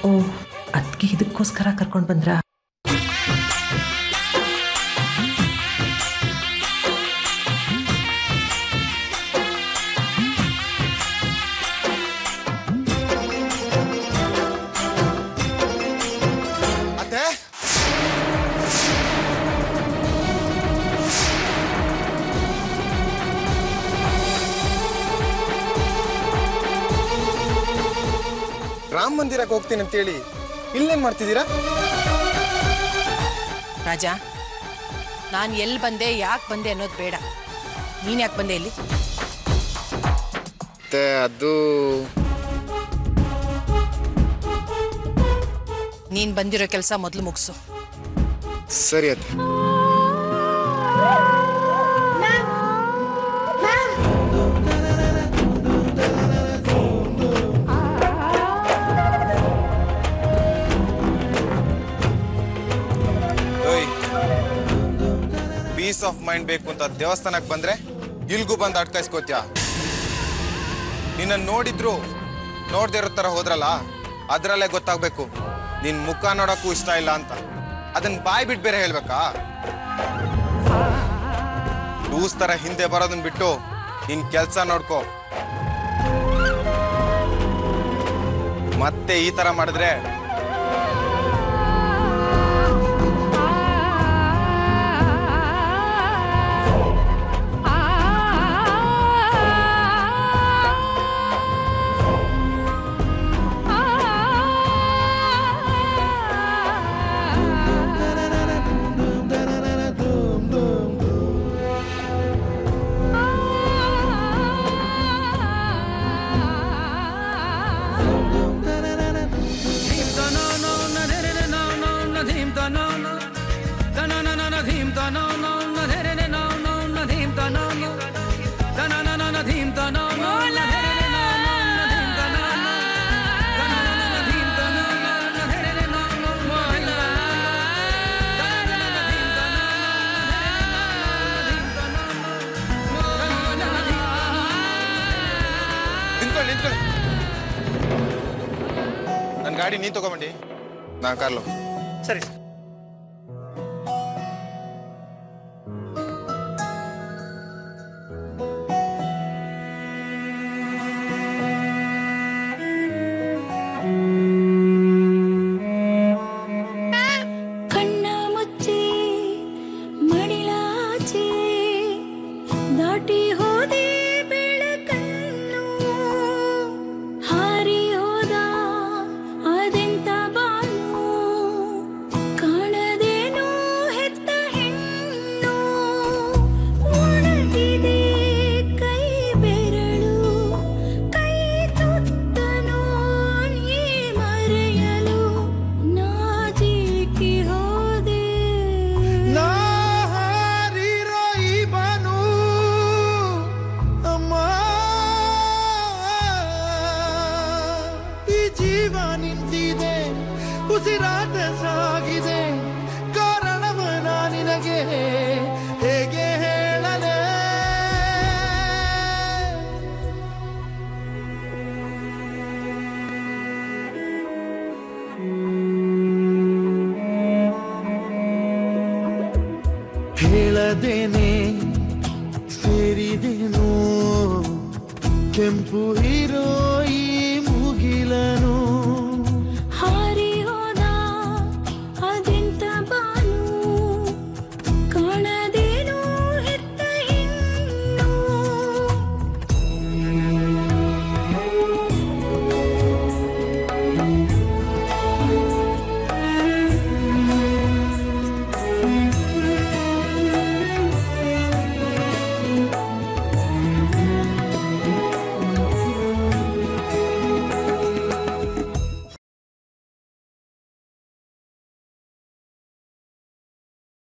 ಓಹ್, ಅದಕ್ಕೆ ಇದಕ್ಕೋಸ್ಕರ ಕರ್ಕೊಂಡು ಬಂದ್ರಾ? ರಾಮ ಮಂದಿರಕ್ಕೆ ಹೋಗ್ತೀನಿ ಅಂತೇಳಿ ಇಲ್ಲೇನ್ ಮಾಡ್ತಿದ್ದೀರಾ? ರಾಜ, ನಾನು ಎಲ್ಲಿ ಬಂದೆ, ಯಾಕೆ ಬಂದೆ ಅನ್ನೋದು ಬೇಡ. ನೀನು ಯಾಕೆ ಬಂದೆ ಇಲ್ಲಿ? ಅದು ನೀನು ಬಂದಿರೋ ಕೆಲಸ ಮೊದಲು ಮುಗಿಸು. ಸರಿ ಅತ್ತೆ. ಪೀಸ್ ಆಫ್ ಮೈಂಡ್ ಬೇಕು ಅಂತ ದೇವಸ್ಥಾನಕ್ಕೆ ಬಂದ್ರೆ ಇಲ್ಗೂ ಬಂದು ಅಟ್ಕಾಯಿಸ್ಕೋತ್ಯಾ? ನಿನ್ನ ನೋಡಿದ್ರು ನೋಡ್ದೇ ಇರೋ ತರ ಹೋದ್ರಲ್ಲ, ಅದ್ರಲ್ಲೇ ಗೊತ್ತಾಗ್ಬೇಕು ನಿನ್ ಮುಖ ನೋಡಕ್ಕೂ ಇಷ್ಟ ಇಲ್ಲ ಅಂತ. ಅದನ್ನ ಬಾಯ್ ಬಿಟ್ಟು ಬೇರೆ ಹೇಳ್ಬೇಕಾ? ಲೂಸ್ ತರ ಹಿಂದೆ ಬರೋದನ್ನ ಬಿಟ್ಟು ನಿನ್ ಕೆಲ್ಸ ನೋಡ್ಕೋ. ಮತ್ತೆ ಈ ತರ ಮಾಡಿದ್ರೆ ನನ್ನ ಗಾಡಿ ನೀನ್ ತಗೊಂಬಂಡಿ, ನಾನು ಕಾರ್ಲು. ಸರಿ. ಉಸಿರಾಟ ಸಾಗಿದೆ, ಕಾರಣವನ ನಿನಗೆ ಹೇಗೆ ಹೇಳಲೇ? ಹೇಳದೇನೆ ಸೇರಿದೆನು ಕೆಂಪು